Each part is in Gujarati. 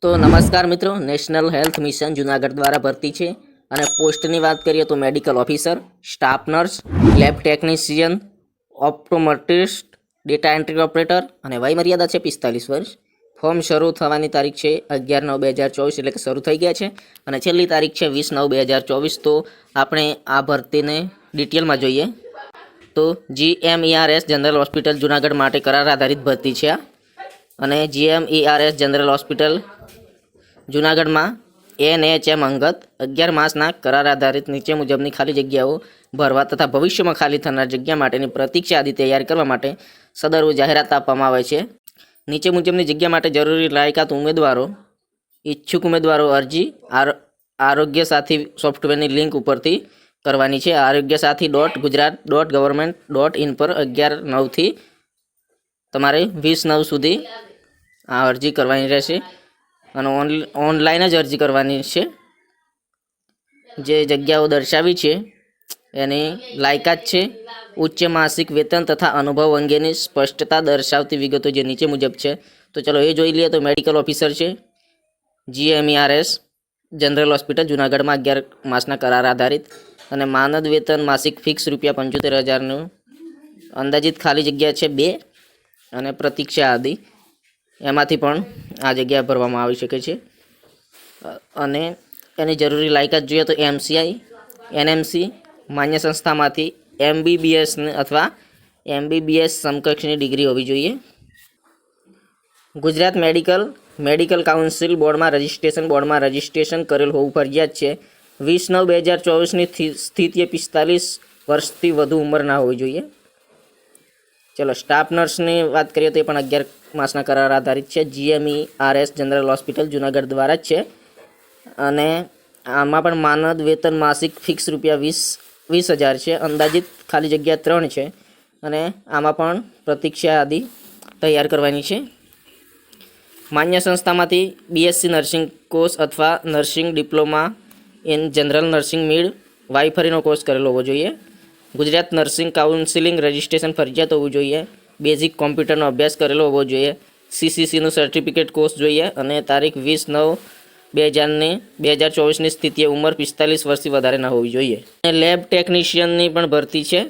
તો નમસ્કાર મિત્રો, નેશનલ હેલ્થ મિશન જુનાગઢ દ્વારા ભરતી છે અને પોસ્ટની વાત કરીએ તો medical officer, staff nurse, lab technician, optometrist, data entry operator અને વયમર્યાદા છે 45 વર્ષ. ફોર્મ શરૂ થવાની તારીખ છે 11/9/2024 એટલે કે શરૂ થઈ ગયા છે અને છેલ્લી તારીખ છે 20/9/2024. તો આપણે આ ભરતીને ડિટેલમાં જોઈએ તો GMERS જનરલ હોસ્પિટલ જુનાગઢ માટે કરાર આધારિત ભરતી છે આ. અને GMERS જનરલ હોસ્પિટલ જુનાગઢમાં NHM અંગત 11 માસના કરાર આધારિત નીચે મુજબની ખાલી જગ્યાઓ ભરવા તથા ભવિષ્યમાં ખાલી થનાર જગ્યા માટેની પ્રતીક્ષા યાદી તૈયાર કરવા માટે સદરુ જાહેરાત આપવામાં આવે છે. નીચે મુજબની જગ્યા માટે જરૂરી લાયકાત ઉમેદવારો, ઈચ્છુક ઉમેદવારો અરજી આરોગ્ય સાથી સોફ્ટવેરની લિંક ઉપરથી કરવાની છે. arogyasathi.gujarat.government.in પર 11/9 તમારે 20/9 સુધી આ અરજી કરવાની રહેશે અને ઓનલાઈન જ અરજી કરવાની છે. જે જગ્યાઓ દર્શાવી છે એની લાયકાત છે ઉચ્ચ માસિક વેતન તથા અનુભવ અંગેની સ્પષ્ટતા દર્શાવતી વિગતો જે નીચે મુજબ છે. તો ચલો એ જોઈ લઈએ. તો મેડિકલ ઓફિસર છે GMERS જનરલ હોસ્પિટલ જુનાગઢમાં 11 માસના કરાર આધારિત અને માનદ વેતન માસિક ફિક્સ ₹75,000નું અંદાજિત ખાલી જગ્યા છે 2 અને પ્રતીક્ષા યાદી એમાંથી પણ આ જગ્યા ભરવામાં આવી શકે છે. અને એની જરૂરી લાયકાત જોઈએ તો MCI, NMC માન્ય સંસ્થામાંથી MBBS અથવા MBBS સમકક્ષની ડિગ્રી હોવી જોઈએ. ગુજરાત મેડિકલ કાઉન્સિલ બોર્ડમાં રજિસ્ટ્રેશન કરેલ હોવું ફરજિયાત છે. 20/9/2024ની સ્થિતિએ 45 વર્ષથી વધુ ઉંમર ના હોવી જોઈએ. ચલો સ્ટાફ નર્સની વાત કરીએ તો એ પણ 11 માસના કરાર આધારિત છે. GMERS જનરલ હોસ્પિટલ જુનાગઢ દ્વારા જ છે અને આમાં પણ માનદ વેતન માસિક ફિક્સ ₹20,000 છે. અંદાજિત ખાલી જગ્યા 3 છે અને આમાં પણ પ્રતીક્ષા યાદી તૈયાર કરવાની છે. માન્ય સંસ્થામાંથી BSc નર્સિંગ કોર્સ અથવા nursing diploma in general nursing મિડ વાઇફરીનો કોર્સ કરેલો હોવો જોઈએ. ગુજરાત નર્સિંગ કાઉન્સિલિંગ રજિસ્ટ્રેશન ફરજિયાત હોવું જોઈએ. બેઝિક કોમ્પ્યુટરનો અભ્યાસ કરેલો હોવો જોઈએ. CCCનું સર્ટિફિકેટ કોર્સ જોઈએ અને તારીખ 20/9/2024ની સ્થિતિએ ઉંમર 45 વર્ષથી વધારે ના હોવી જોઈએ. અને લેબ ટેકનિશિયનની પણ ભરતી છે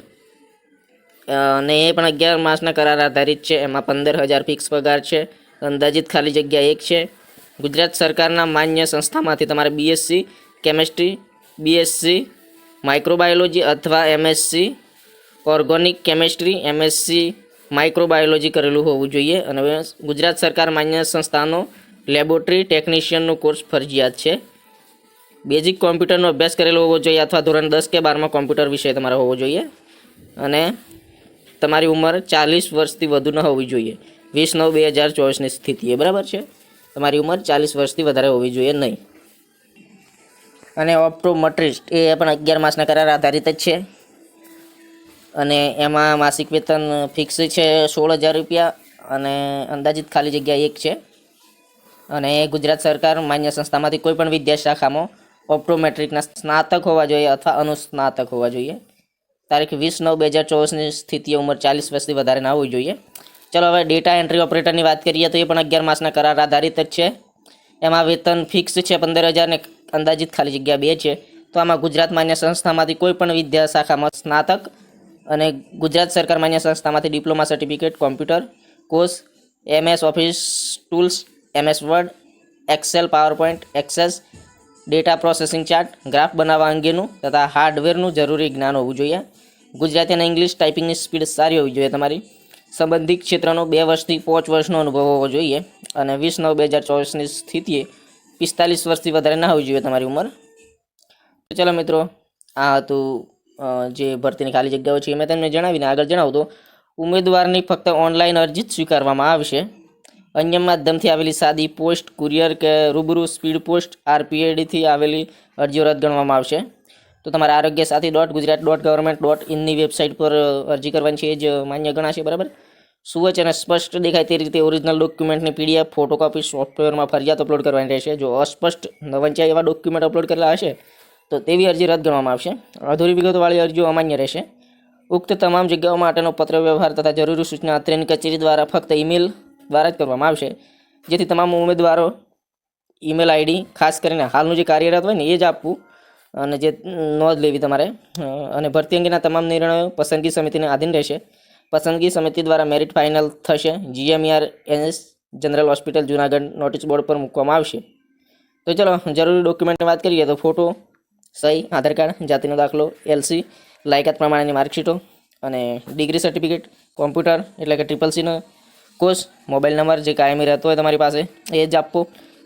અને એ પણ 11 માસના કરાર આધારિત છે. એમાં 15,000 ફિક્સ પગાર છે. અંદાજિત ખાલી જગ્યા 1 છે. ગુજરાત સરકારના માન્ય સંસ્થામાંથી તમારે BSc કેમેસ્ટ્રી, BSc માઇક્રોબાયોલોજી અથવા MSc organic chemistry, MSc microbiology કરેલું હોવું જોઈએ. અને ગુજરાત સરકાર માન્ય સંસ્થાનો લેબોરેટરી ટેકનિશિયનનો કોર્સ ફરજિયાત છે. બેઝિક કોમ્પ્યુટરનો અભ્યાસ કરેલો હોવો જોઈએ અથવા ધોરણ 10 કે 12માં કોમ્પ્યુટર વિષય તમારે હોવો જોઈએ અને તમારી ઉંમર 40 વર્ષથી વધુ ન હોવી જોઈએ. 20/9/2024ની સ્થિતિએ બરાબર છે. તમારી ઉંમર 40 વર્ષથી વધારે હોવી જોઈએ નહીં. અને ઓપ્ટોમેટ્રિસ્ટ એ પણ 11 માસના કરાર આધારિત જ છે અને એમાં માસિક વેતન ફિક્સ છે ₹16,000 અને અંદાજિત ખાલી જગ્યા 1 છે. અને ગુજરાત સરકાર માન્ય સંસ્થામાંથી કોઈ પણ વિદ્યા શાખામાં ઓપ્ટોમેટ્રિકના સ્નાતક હોવા જોઈએ અથવા અનુસ્નાતક હોવા જોઈએ. તારીખ 20/9/2024ની સ્થિતિએ ઉંમર 40 વર્ષથી વધારે ના હોવી જોઈએ. ચલો હવે ડેટા એન્ટ્રી ઓપરેટરની વાત કરીએ તો એ પણ 11 માસના કરાર આધારિત જ છે. એમાં વેતન ફિક્સ છે 15,000 ને અંદાજિત ખાલી જગ્યા 2 છે. તો આમાં ગુજરાત માન્ય સંસ્થામાંથી કોઈ પણ વિદ્યા શાખામાં સ્નાતક અને ગુજરાત સરકાર માન્ય સંસ્થામાંથી diploma certificate computer course, MS Office tools, MS Word, Excel, PowerPoint, Access, data processing chart, graph બનાવવા અંગેનું તથા હાર્ડવેરનું જરૂરી જ્ઞાન હોવું જોઈએ. ગુજરાતી અને ઇંગ્લિશ ટાઈપિંગની સ્પીડ સારી હોવી જોઈએ. તમારી સંબંધિત ક્ષેત્રનો 2 વર્ષથી 5 વર્ષનો અનુભવ હોવો જોઈએ અને 20/9/2024ની સ્થિતિએ 45 વર્ષથી વધારે ના હોવી જોઈએ તમારી ઉંમર. તો ચાલો મિત્રો, આ હતું જે ભરતીની ખાલી જગ્યાઓ છે. મેં તમને જણાવીને આગળ જણાવું તો ઉમેદવારની ફક્ત ઓનલાઈન અરજી જ સ્વીકારવામાં આવશે. અન્ય માધ્યમથી આવેલી સાદી પોસ્ટ, કુરિયર કે રૂબરૂ સ્પીડ પોસ્ટ RPADથી આવેલી અરજીઓ રદ ગણવામાં આવશે. તો તમારે arogyasathi.gujarat.government.in ની વેબસાઇટ પર અરજી કરવાની છે એ જ માન્ય ગણાશે. બરાબર. સુવચ્ચ અને સ્પષ્ટ દેખાય તે રીતે ઓરિજિનલ ડોક્યુમેન્ટની PDF ફોટોકોપી સોફ્ટવેરમાં ફરજિયાત અપલોડ કરવાની રહેશે. જો અસ્પષ્ટ નવંચાઈ એવા ડોક્યુમેન્ટ અપલોડ કરેલા હશે તો તેવી અરજી રદ ગણવામાં આવશે. અધૂરી વિગતોવાળી અરજીઓ અમાન્ય રહેશે. ઉક્ત તમામ જગ્યાઓ માટેનો પત્ર વ્યવહાર તથા જરૂરી સૂચના અત્રેની કચેરી દ્વારા ફક્ત ઈમેલ દ્વારા જ કરવામાં આવશે, જેથી તમામ ઉમેદવારો ઈમેલ આઈડી ખાસ કરીને હાલનું જે કાર્યરત હોય ને એ જ આપવું અને જે નોંધ લેવી તમારે અને ભરતી અંગેના તમામ નિર્ણયો પસંદગી સમિતિને આધીન રહેશે. પસંદગી સમિતિ દ્વારા મેરિટ ફાઇનલ થશે. GMER NS general hospital Junagadh notice board પર મૂકવામાં આવશે. તો ચલો જરૂરી ડોક્યુમેન્ટની વાત કરીએ તો ફોટો, સહી, આધાર કાર્ડ, જાતિનો દાખલો, LC, લાયકાત પ્રમાણેની માર્કશીટો અને ડિગ્રી સર્ટિફિકેટ, કોમ્પ્યુટર એટલે કે CCC કોર્સ, મોબાઈલ નંબર જે કાયમી રહેતો હોય તમારી પાસે એ જ આપવો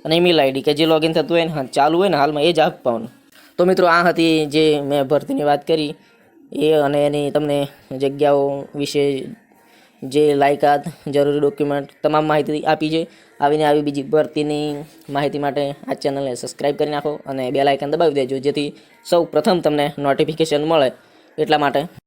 અને ઈમેલ આઈડી કે જે લોગિન થતું હોય ને ચાલુ હોય ને હાલમાં એ જ આપવાનું. તો મિત્રો આ હતી જે મેં ભરતીની વાત કરી એ અને એની તમને જગ્યાઓ વિશે જે લાયકાત, જરૂરી ડોક્યુમેન્ટ તમામ માહિતી આપી છે. આવીને આવી બીજી ભરતીની માહિતી માટે આ ચેનલને સબસ્ક્રાઈબ કરી નાખો અને બેલ આઇકન દબાવી દેજો જેથી સૌ પ્રથમ તમને નોટિફિકેશન મળે એટલા માટે.